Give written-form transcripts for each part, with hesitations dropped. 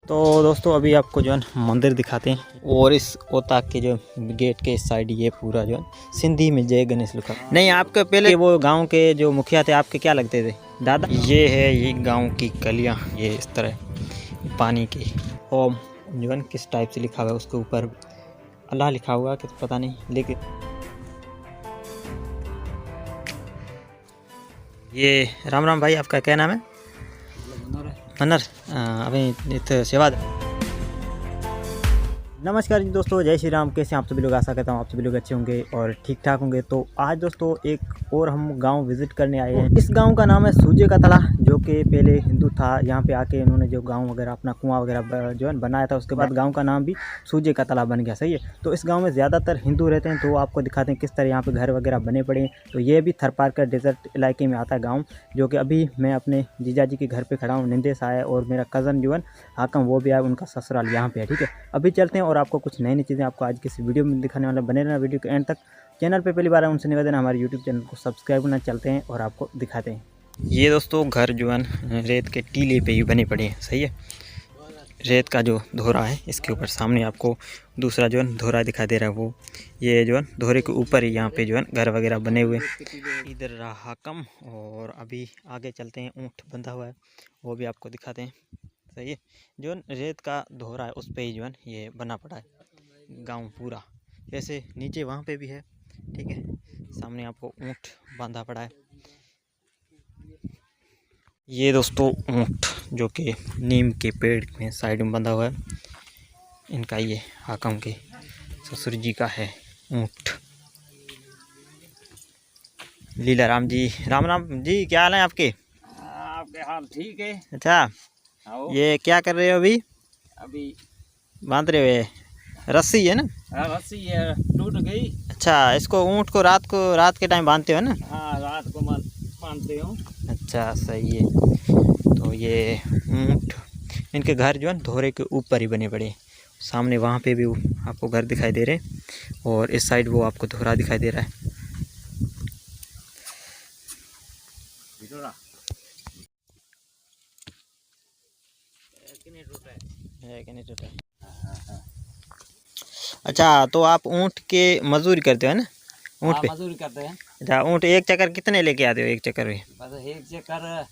तो दोस्तों अभी आपको जो है मंदिर दिखाते हैं और इस ओता के जो गेट के इस साइड ये पूरा जो है सिंधी में जय गणेश लिखा। नहीं, आपके पहले वो गांव के जो मुखिया थे आपके क्या लगते थे? दादा। ये है ये गांव की गलियां, ये इस तरह पानी की। ओम जो है किस टाइप से लिखा हुआ है उसके ऊपर अल्लाह लिखा हुआ है कि पता नहीं, लेकिन ये राम राम भाई, आपका क्या नाम है? मनर। अभी इतने सेवा। नमस्कार जी दोस्तों, जय श्री राम। कैसे आप सभी लोग? आशा करता हूँ आप सभी लोग अच्छे होंगे और ठीक ठाक होंगे। तो आज दोस्तों एक और हम गांव विजिट करने आए हैं। इस गांव का नाम है सूजे का तला, जो कि पहले हिंदू था। यहाँ पे आके इन्होंने जो गांव वगैरह अपना कुआं वगैरह जो है बनाया था, उसके बाद गांव का नाम भी सूजे का तला बन गया। सही है। तो इस गाँव में ज़्यादातर हिंदू रहते हैं, तो आपको दिखाते हैं किस तरह यहाँ पर घर वगैरह बने पड़े हैं। तो ये भी थरपारकर डेजर्ट इलाके में आता है गाँव, जो कि अभी मैं अपने जीजा जी के घर पर खड़ा हूँ। निंदेश आया और मेरा कज़न जो है हाकम, वो भी आया, उनका ससुराल यहाँ पे है। ठीक है, अभी चलते हैं और आपको कुछ नई नई चीज़ें आपको आज की इस वीडियो में दिखाने वाला। बने रहना वीडियो के एंड तक। चैनल पे पहली बार है उनसे निवेदन है हमारे यूट्यूब चैनल को सब्सक्राइब करना। चलते हैं और आपको दिखाते हैं। ये दोस्तों घर जो है रेत के टीले पे ही बने पड़े हैं। सही है, रेत का जो धोरा है इसके ऊपर सामने आपको दूसरा जो है धोरा दिखाई दे रहा है, वो ये जो है धोरे के ऊपर ही यहाँ पे जो है घर वगैरह बने हुए। इधर रहा हाकम और अभी आगे चलते हैं, ऊँट बंधा हुआ है वो भी आपको दिखाते हैं। सही है, जो रेत का धोरा है उस पे ही जो है ये बना पड़ा है गांव पूरा। जैसे नीचे वहाँ पे भी है। ठीक है, सामने आपको ऊँट बांधा पड़ा है। ये दोस्तों ऊँट जो कि नीम के पेड़ में साइड में बंधा हुआ है, इनका ये हाकम के ससुर जी का है ऊँट। लीला राम जी, राम राम जी, क्या हाल है आपके? आपके हाल ठीक है। अच्छा, ये क्या कर रहे हो अभी? अभी बांध रहे हो? रस्सी है ना? रस्सी है, टूट गई। अच्छा, इसको ऊँट को रात के टाइम बांधते हो ना? हाँ, रात को बांधते हूँ। अच्छा, सही है। तो ये ऊँट, इनके घर जो है धोरे के ऊपर ही बने पड़े। सामने वहाँ पे भी आपको घर दिखाई दे रहे हैं और इस साइड वो आपको धोरा दिखाई दे रहा है। अच्छा, तो आप ऊँट के मजदूरी करते हो ना? ऊँट पे मजदूरी करते हैं। अच्छा, ऊँट एक चक्कर कितने लेके आते हो एक चक्कर में? बस एक चक्कर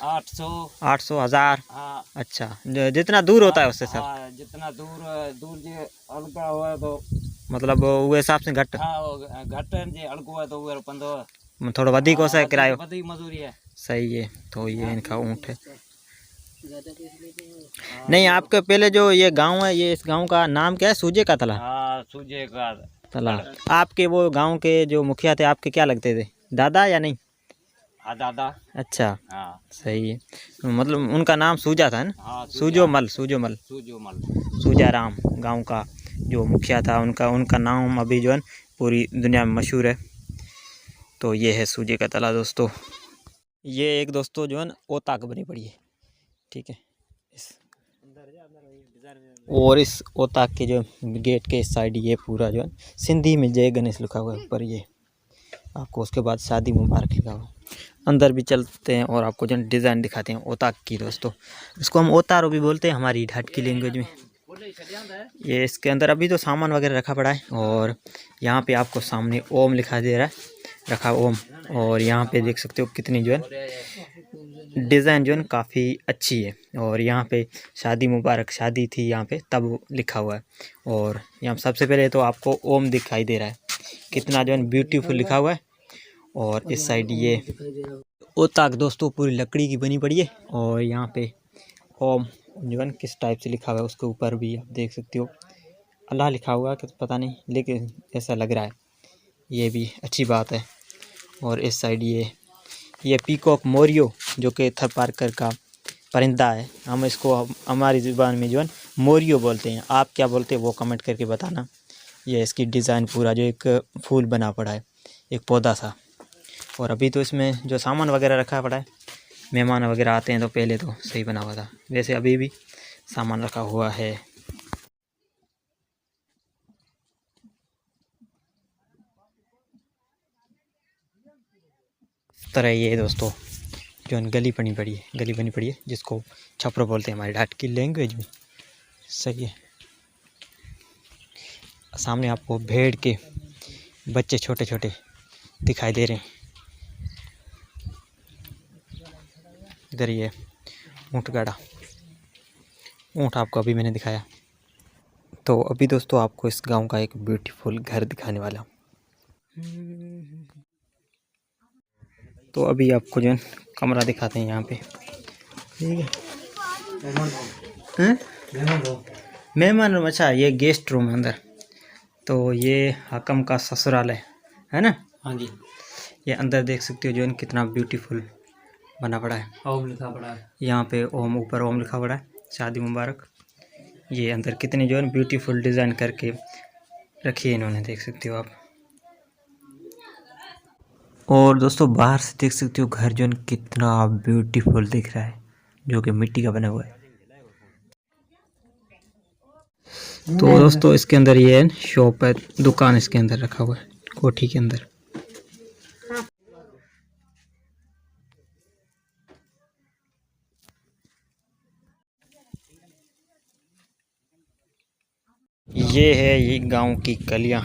800 800 1000। हाँ। अच्छा, जितना दूर होता है उससे सब? हाँ, जितना दूर दूर जो हल्का हुआ तो मतलब वो हिसाब से घट। हाँ, घट जो हल्का हुआ तो वो 15 थोड़ा अधिक हो सके किराया। अधिक मजदूरी है। सही है। तो ये इनका ऊँट है। नहीं, आपके पहले जो ये गांव है, ये इस गांव का नाम क्या है? सूजे का तला। हाँ, सूजे का तला। आपके वो गांव के जो मुखिया थे आपके क्या लगते थे? दादा या नहीं? हाँ, दादा। अच्छा, हाँ, सही है। मतलब उनका नाम सूजा था ना? हाँ, सूजोमल। सूजोमल। सूजा राम गाँव का जो मुखिया था, उनका नाम अभी जो है पूरी दुनिया में मशहूर है। तो ये है सूजे का तला दोस्तों। ये एक दोस्तों जो है ना ओताक बनी पड़ी है। ठीक है, और इस ओताक के जो गेट के साइड ये पूरा जो है सिंधी में जय गणेश लिखा हुआ है ऊपर, ये आपको उसके बाद शादी मुबारक लिखा हुआ है। अंदर भी चलते हैं और आपको जो डिज़ाइन दिखाते हैं ओताक की दोस्तों। इसको हम ओतारो भी बोलते हैं हमारी ढाट की लैंग्वेज में। ये इसके अंदर अभी तो सामान वगैरह रखा पड़ा है और यहाँ पे आपको सामने ओम लिखा दे रहा है, रखा ओम। और यहाँ पे देख सकते हो कितनी जो है डिज़ाइन जो है काफ़ी अच्छी है। और यहाँ पे शादी मुबारक, शादी थी यहाँ पे तब लिखा हुआ है। और यहाँ सबसे पहले तो आपको ओम दिखाई दे रहा है, कितना जो है ब्यूटीफुल लिखा हुआ है। और इस साइड ये ओताक दोस्तों पूरी लकड़ी की बनी पड़ी है और यहाँ पे ओम जो है किस टाइप से लिखा हुआ है उसके ऊपर भी आप देख सकते हो अल्लाह लिखा हुआ है कि पता नहीं, लेकिन ऐसा लग रहा है, ये भी अच्छी बात है। और इस साइड ये पीकॉक मोरियो जो कि थरपारकर का परिंदा है, हम इसको हमारी ज़ुबान में जो है मोरियो बोलते हैं। आप क्या बोलते हैं वो कमेंट करके बताना। ये इसकी डिज़ाइन पूरा जो एक फूल बना पड़ा है, एक पौधा सा। और अभी तो इसमें जो सामान वगैरह रखा पड़ा है, मेहमान वगैरह आते हैं तो पहले तो सही बना हुआ था, वैसे अभी भी सामान रखा हुआ है। इस तरह ये दोस्तों जो गली बनी पड़ी है जिसको छपरो बोलते हैं हमारी ढाट की लैंग्वेज में। सही है। सामने आपको भेड़ के बच्चे छोटे छोटे दिखाई दे रहे हैं। इधर ये ऊँट गाड़ा, ऊँट आपको अभी मैंने दिखाया। तो अभी दोस्तों आपको इस गांव का एक ब्यूटीफुल घर दिखाने वाला हूँ। तो अभी आपको जो है कमरा दिखाते हैं यहाँ पे, ठीक है। मेहमान रूम, अच्छा ये गेस्ट रूम है अंदर। तो ये हाकम का ससुराल है ना? हाँ जी। ये अंदर देख सकते हो जो है कितना ब्यूटीफुल बना पड़ा है। ओम लिखा पड़ा है यहाँ पे ओम, ऊपर ओम लिखा पड़ा है, शादी मुबारक। ये अंदर कितनी जो है ब्यूटीफुल डिज़ाइन करके रखी है इन्होंने, देख सकते हो आप। और दोस्तों बाहर से देख सकते हो घर जो है कितना ब्यूटीफुल दिख रहा है, जो कि मिट्टी का बना हुआ है। तो दोस्तों इसके अंदर ये शॉप है, दुकान इसके अंदर रखा हुआ है, कोठी के अंदर। ये है ये गांव की गलियां।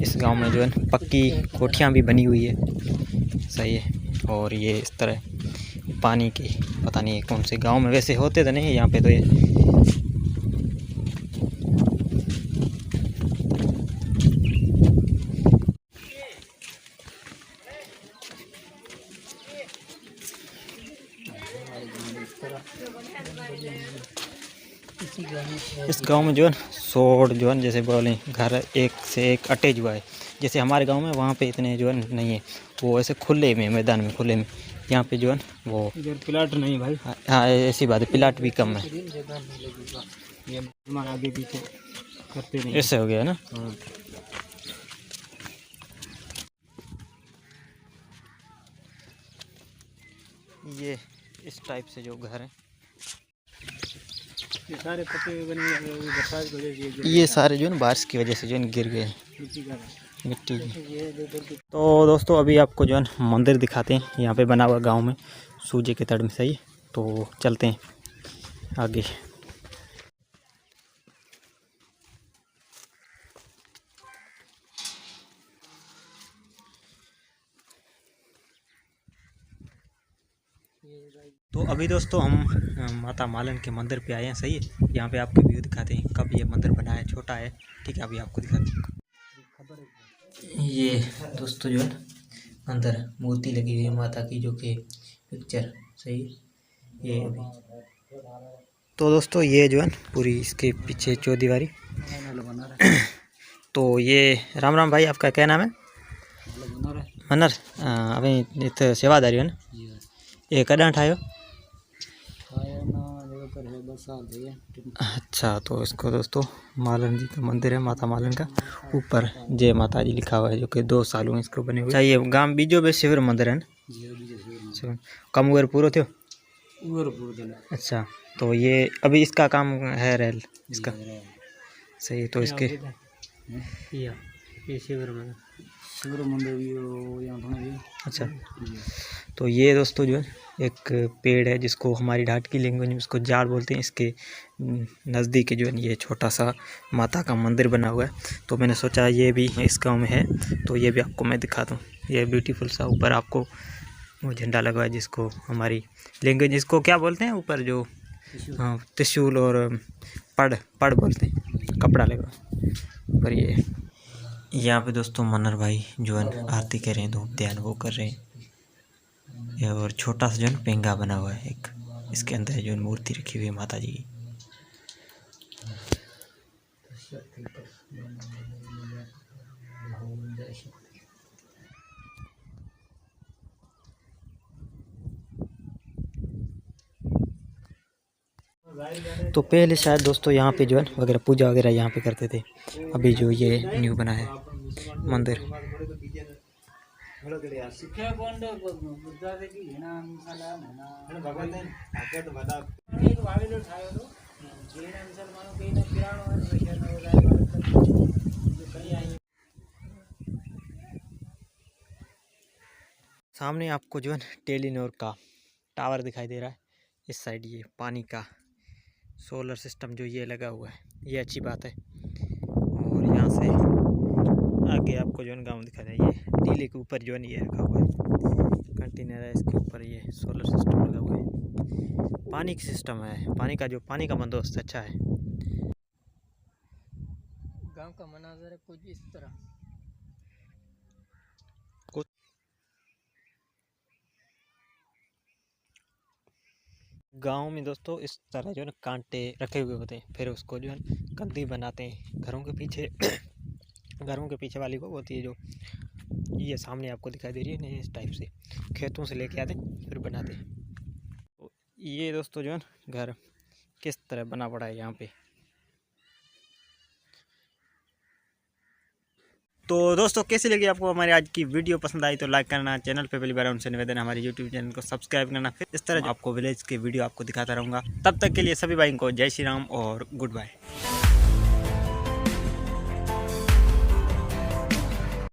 इस गांव में जो है पक्की कोठियां भी बनी हुई है, सही है। और ये इस तरह पानी की, पता नहीं कौन से गांव में, वैसे होते तो नहीं यहाँ पे। तो इस गांव में जो है सोड़ जो है, जैसे बोले घर एक से एक अटैच हुआ है। जैसे हमारे गांव में वहाँ पे इतने जो है नहीं है, वो ऐसे खुले में, मैदान में खुले में। यहाँ पे जो है वो प्लाट नहीं भाई। हाँ ऐसी बात है, प्लाट भी कम है, ये आगे पीछे करते नहीं, ऐसे हो गया है ना। ये इस टाइप से जो घर है, ये सारे पत्ते बने बरसात की वजह से ये सारे जो है बारिश की वजह से जो है गिर गए मिट्टी की। तो दोस्तों अभी आपको जो है मंदिर दिखाते हैं, यहाँ पे बना हुआ गांव में सूजे के तट में, सही। तो चलते हैं आगे। तो अभी दोस्तों हम माता मालन के मंदिर पे आए हैं, सही है। यहाँ पे आपको व्यू दिखाते हैं कब ये मंदिर बना है, छोटा है, ठीक है। अभी आपको दिखाते हैं। ये दोस्तों जो है अंदर मूर्ति लगी हुई है माता की, जो कि पिक्चर, सही। ये अभी तो दोस्तों ये जो है पूरी इसके पीछे चौदीवारी। तो ये राम राम भाई, आपका क्या नाम है? मनर। अभी इत सेवादारी है ना? ये कदा ठायो? अच्छा, तो इसको दोस्तों मालन जी का मंदिर है, माता मालन का। ऊपर जय माता जी लिखा हुआ है, जो कि 2 सालों में इसको बने हुए। अच्छा, ये गांव बीजो बे शिविर मंदिर है ना? कम उगर पूरा थो? अच्छा, तो ये अभी इसका काम है रेल इसका, सही। तो इसके ये शिविर मंदिर भी, अच्छा। तो ये दोस्तों जो है एक पेड़ है, जिसको हमारी ढाट की लैंग्वेज में इसको जाड़ बोलते हैं। इसके नज़दीक जो है ये छोटा सा माता का मंदिर बना हुआ है। तो मैंने सोचा ये भी इस गांव में है, तो ये भी आपको मैं दिखा दूँ। ये ब्यूटीफुल सा ऊपर आपको वो झंडा लगा है, जिसको हमारी लैंग्वेज इसको क्या बोलते हैं, ऊपर जो हाँ त्रिशूल और पड़ बोलते हैं, कपड़ा लगा पर। ये यहाँ पे दोस्तों मनर भाई जो है आरती कर रहे हैं, धूप ध्यान वो कर रहे हैं। और छोटा सा जो है पेंगा बना हुआ है एक, इसके अंदर जो है मूर्ति रखी हुई है माता जी की। तो पहले शायद दोस्तों यहाँ पे जो है वगैरह पूजा वगैरह यहाँ पे करते थे। अभी जो ये न्यू बना है मंदिर। सामने आपको जो है टेलीनॉर का टावर दिखाई दे रहा है। इस साइड ये पानी का सोलर सिस्टम जो ये लगा हुआ है, ये अच्छी बात है। और यहाँ से आगे आपको जो है गाँव दिखा जाए, ये टीले के ऊपर जो है ये रखा हुआ है कंटेनर है, इसके ऊपर ये सोलर सिस्टम लगा हुआ है। पानी की सिस्टम है, पानी का बंदोबस्त अच्छा है। गांव का मनाजर है कुछ इस तरह। गांव में दोस्तों इस तरह जो है कांटे रखे हुए होते हैं, फिर उसको जो है गंदी बनाते हैं घरों के पीछे। घरों के पीछे वाली वो होती है जो ये सामने आपको दिखाई दे रही है ना, इस टाइप से खेतों से लेके आते फिर बनाते हैं। तो ये दोस्तों जो है घर किस तरह बना पड़ा है यहाँ पे। तो दोस्तों कैसी लगी आपको हमारी आज की वीडियो? पसंद आई तो लाइक करना, चैनल पे पहली बार उनसे निवेदन है हमारे यूट्यूब चैनल को सब्सक्राइब करना। फिर इस तरह आपको विलेज के वीडियो आपको दिखाता रहूँगा। तब तक के लिए सभी भाई को जय श्री राम और गुड बाय।